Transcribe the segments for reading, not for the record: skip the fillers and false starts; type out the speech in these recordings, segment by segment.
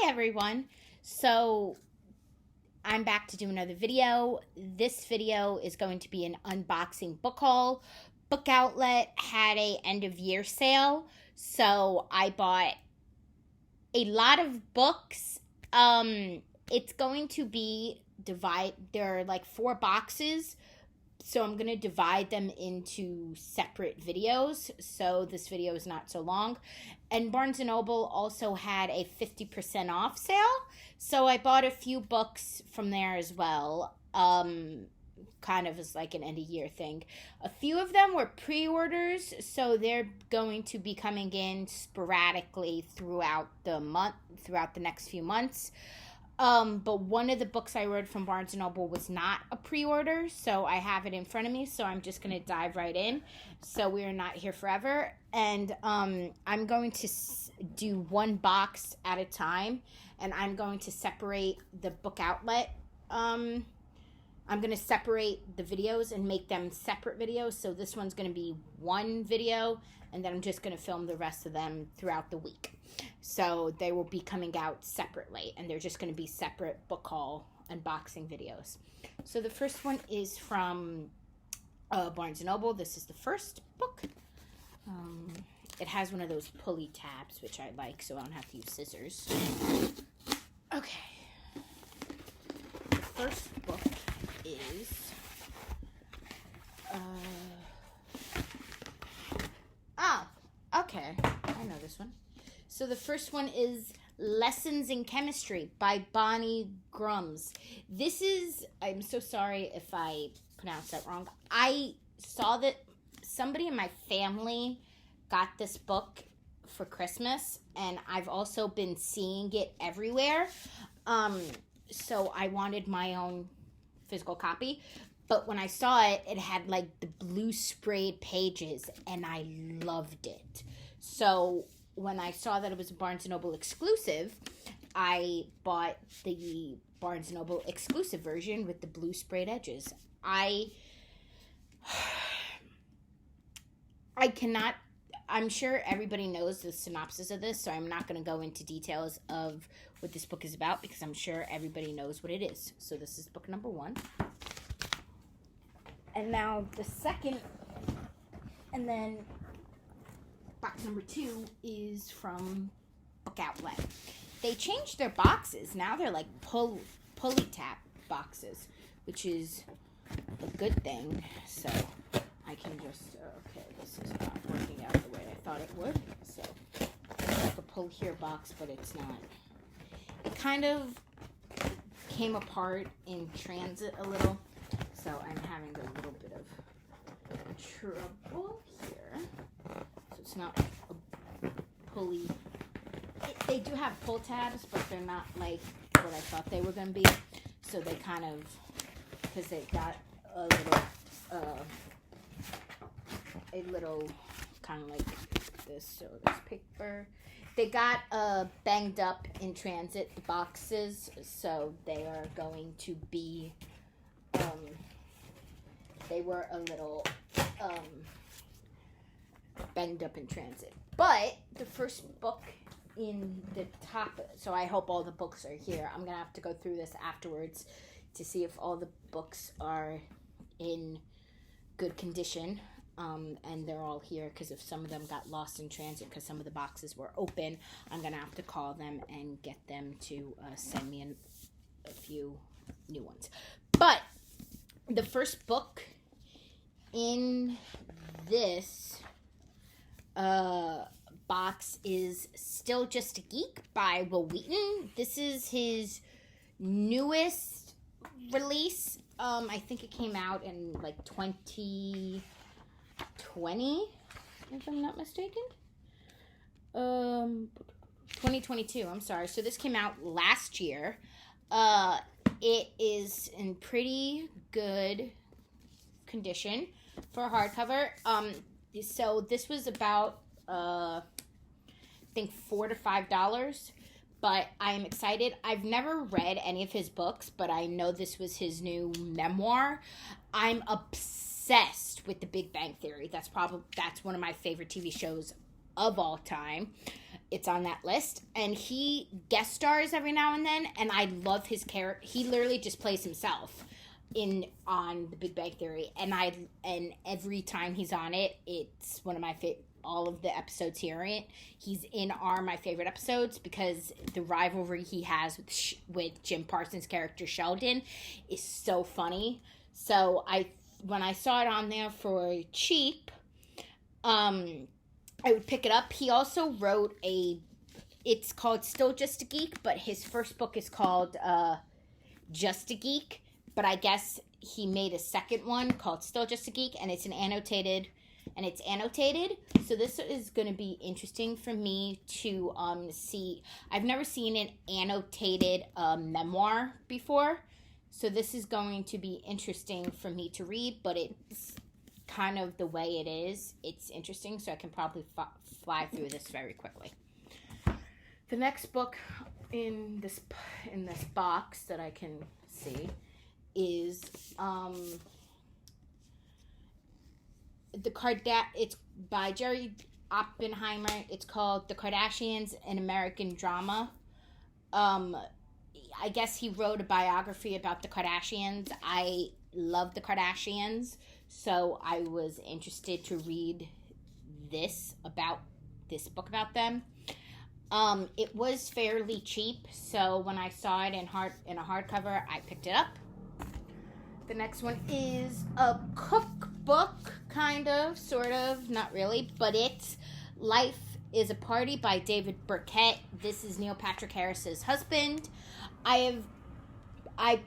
everyone. So I'm back to do another video. This video is going to be an unboxing book haul. Book Outlet had a end of year sale, so I bought a lot of books. It's going to be there are like 4 boxes, so I'm going to divide them into separate videos, so this video is not so long. And Barnes & Noble also had a 50% off sale, so I bought a few books from there as well, kind of as like an end-of-year thing. A few of them were pre-orders, so they're going to be coming in sporadically throughout the next few months. But one of the books I ordered from Barnes & Noble was not a pre-order, so I have it in front of me, so I'm just going to dive right in. So we are not here forever, and I'm going to do one box at a time, and I'm going to separate the Book Outlet. I'm going to separate the videos and make them separate videos, so this one's going to be one video, and then I'm just going to film the rest of them throughout the week. So they will be coming out separately, and they're just going to be separate book haul unboxing videos. So the first one is from Barnes & Noble. This is the first book. It has one of those pulley tabs, which I like, so I don't have to use scissors. Okay. The first book is... okay. I know this one. So the first one is Lessons in Chemistry by Bonnie Grums. This is, I'm so sorry if I pronounced that wrong. I saw that somebody in my family got this book for Christmas, and I've also been seeing it everywhere. So I wanted my own physical copy. But when I saw it, it had like the blue sprayed pages, and I loved it. So when I saw that it was a Barnes & Noble exclusive, I bought the Barnes & Noble exclusive version with the blue sprayed edges. I'm sure everybody knows the synopsis of this, so I'm not going to go into details of what this book is about, because I'm sure everybody knows what it is. So this is book number 1. And now the second, and then box number 2 is from Book Outlet. They changed their boxes. Now they're like pulley tab boxes, which is a good thing. So I can just, okay, this is not working out the way I thought it would. So it's like a pull here box, but it's not. It kind of came apart in transit a little, so I'm having a little bit of trouble here. So it's not a pulley. They do have pull tabs, but they're not like what I thought they were going to be. So they kind of, because they got a little kind of like this. So this paper, they got banged up in transit, the boxes. So they are going to be, they were a little banged up in transit. But the first book in the top, so I hope all the books are here. I'm going to have to go through this afterwards to see if all the books are in good condition. And they're all here, because if some of them got lost in transit because some of the boxes were open, I'm going to have to call them and get them to send me a few new ones. But the first book in this box is Still Just a Geek by Wil Wheaton. This is his newest release. I think it came out in like 2020, if I'm not mistaken. 2022, I'm sorry. So this came out last year. It is in pretty good condition for a hardcover. So this was about, I think $4 to $5, but I'm excited. I've never read any of his books, but I know this was his new memoir. I'm obsessed with The Big Bang Theory. That's one of my favorite TV shows of all time. it's on that list. And he guest stars every now and then, and I love his character. He literally just plays himself on The Big Bang Theory, and every time he's on it, it's one of my favorite. All of the episodes he's in are my favorite episodes, because the rivalry he has with Jim Parsons' character Sheldon is so funny. So when I saw it on there for cheap, I would pick it up. He also wrote it's called Still Just a Geek, but his first book is called Just a Geek, but I guess he made a second one called Still Just a Geek, and it's annotated. So this is going to be interesting for me to see. I've never seen an annotated memoir before, so this is going to be interesting for me to read, but it's kind of the way it is. It's interesting, so I can probably fly through this very quickly. The next book in this box that I can see is it's by Jerry Oppenheimer. It's called The Kardashians, an American Drama. I guess he wrote a biography about the Kardashians. I love the Kardashians, so I was interested to read this book about them. It was fairly cheap, so when I saw it in a hardcover, I picked it up. The next one is a cookbook, kind of, sort of, not really, but it's Life is a Party by David Burkett. This is Neil Patrick Harris's husband. I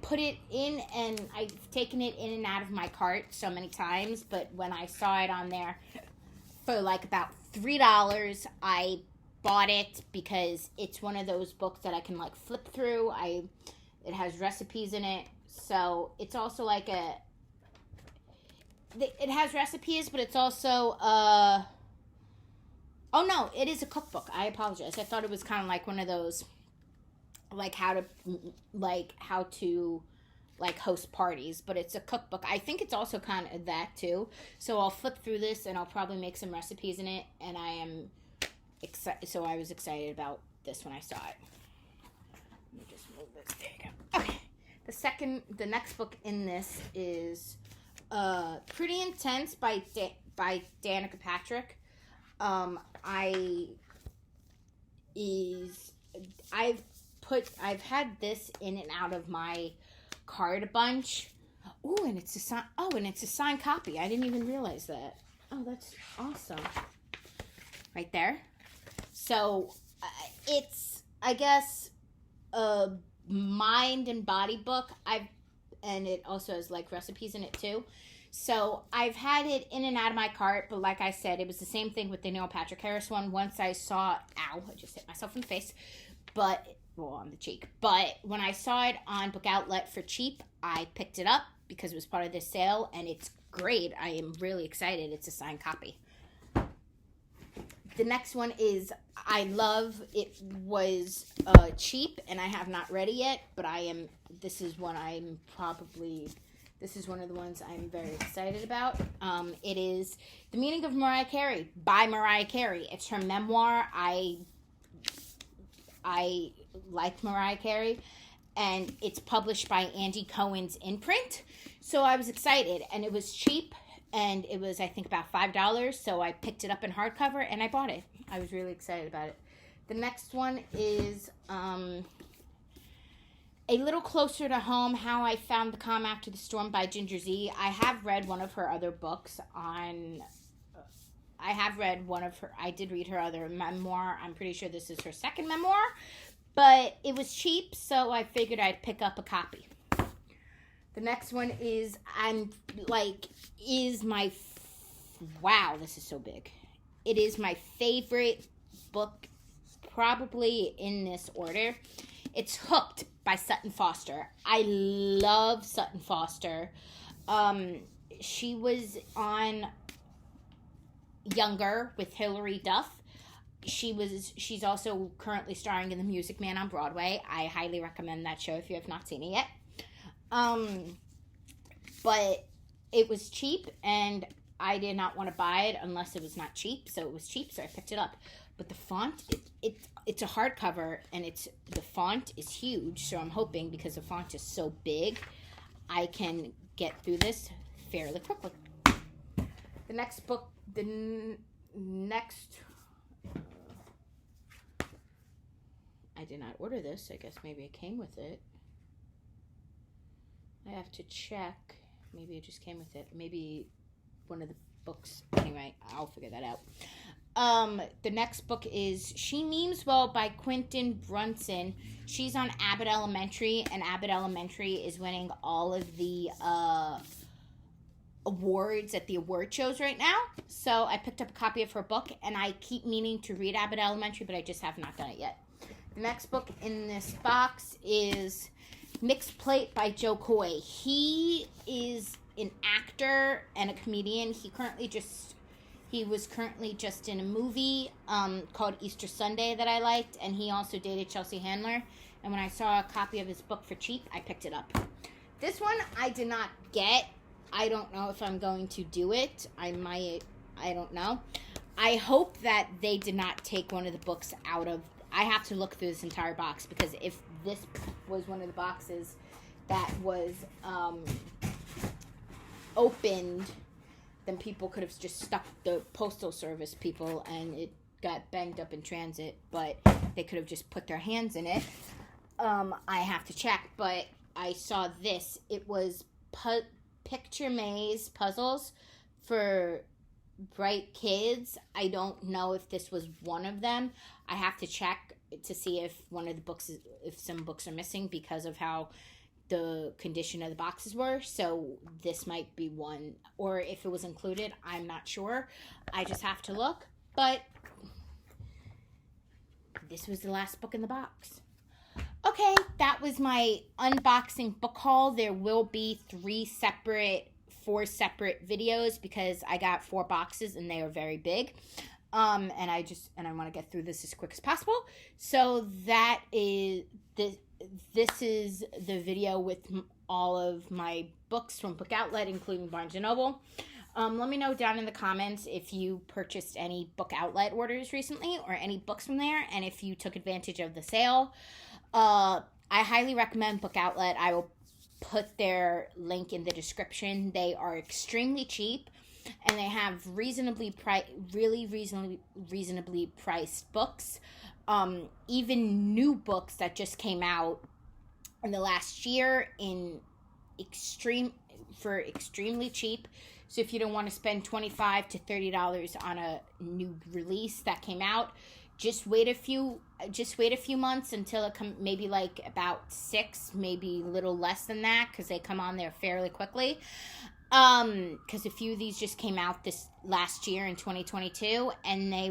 put it in, and I've taken it in and out of my cart so many times, but when I saw it on there for like about $3, I bought it because it's one of those books that I can like flip through. It has recipes in it. So it's also like it has recipes, but it's also oh no, it is a cookbook. I apologize. I thought it was kind of like one of those, like how to host parties, but it's a cookbook. I think it's also kind of that too. So I'll flip through this, and I'll probably make some recipes in it, and I am excited. So I was excited about this when I saw it. Let me just move this. There you go. Okay. The next book in this is Pretty Intense by Danica Patrick. I've had this in and out of my cart a bunch. And it's a signed copy. I didn't even realize that. Oh, that's awesome. Right there. So it's, I guess, a mind and body book. And it also has like recipes in it too. So I've had it in and out of my cart, but like I said, it was the same thing with the Neil Patrick Harris one. Once I saw, I just hit myself in the face, on the cheek. But when I saw it on Book Outlet for cheap, I picked it up because it was part of this sale, and it's great. I am really excited. It's a signed copy. The next one is it was cheap, and I have not read it yet, but this is one of the ones I'm very excited about. It is The Meaning of Mariah Carey by Mariah Carey. It's her memoir. I like Mariah Carey, and it's published by Andy Cohen's imprint, so I was excited, and it was cheap. And it was, I think, about $5, so I picked it up in hardcover, and I bought it. I was really excited about it. The next one is A Little Closer to Home, How I Found the Calm After the Storm by Ginger Zee. I have read one of her other books I did read her other memoir. I'm pretty sure this is her second memoir, but it was cheap, so I figured I'd pick up a copy. The next one is, wow, this is so big. It is my favorite book, probably in this order. It's Hooked by Sutton Foster. I love Sutton Foster. She was on Younger with Hilary Duff. She's also currently starring in The Music Man on Broadway. I highly recommend that show if you have not seen it yet. But it was cheap, and I did not want to buy it unless it was not cheap, so it was cheap, so I picked it up. but the font, it's a hardcover, and the font is huge, so I'm hoping because the font is so big, I can get through this fairly quickly. The next book, I did not order this. I guess maybe it came with it. I have to check. Maybe it just came with it. Maybe one of the books. Anyway, I'll figure that out. The next book is She Memes Well by Quentin Brunson. She's on Abbott Elementary, and Abbott Elementary is winning all of the awards at the award shows right now. So I picked up a copy of her book, and I keep meaning to read Abbott Elementary, but I just have not done it yet. The next book in this box is Mixed Plate by Joe Coy. He is an actor and a comedian. He was currently just in a movie called Easter Sunday that I liked, and he also dated Chelsea Handler. And when I saw a copy of his book for cheap, I picked it up. This one I did not get. I don't know if I'm going to do it. I don't know. I hope that they did not take one of the books out of... I have to look through this entire box, because if this was one of the boxes that was opened, then people could have just stuck the postal service people and it got banged up in transit, but they could have just put their hands in it. I have to check, but I saw this. It was Picture Maze puzzles for bright kids. I don't know if this was one of them. I have to check to see if some books are missing because of how the condition of the boxes were. So this might be one, or if it was included, I'm not sure. I just have to look. But this was the last book in the box. Okay, that was my unboxing book haul. There will be 4 separate videos because I got 4 boxes and they are very big. And I want to get through this as quick as possible. So that is this is the video with all of my books from Book Outlet, including Barnes & Noble. Let me know down in the comments if you purchased any Book Outlet orders recently or any books from there, and if you took advantage of the sale. I highly recommend Book Outlet. I will put their link in the description. They are extremely cheap, and they have reasonably priced books. Even new books that just came out in the last year for extremely cheap. So if you don't want to spend $25 to $30 on a new release that came out, just wait a few months until it comes, maybe like about 6, maybe a little less than that, because they come on there fairly quickly. Because a few of these just came out this last year in 2022, and they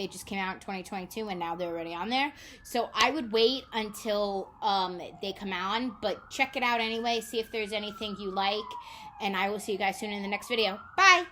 just came out in 2022, and now they're already on there. So I would wait until they come on, but check it out anyway, see if there's anything you like, and I will see you guys soon in the next video. Bye!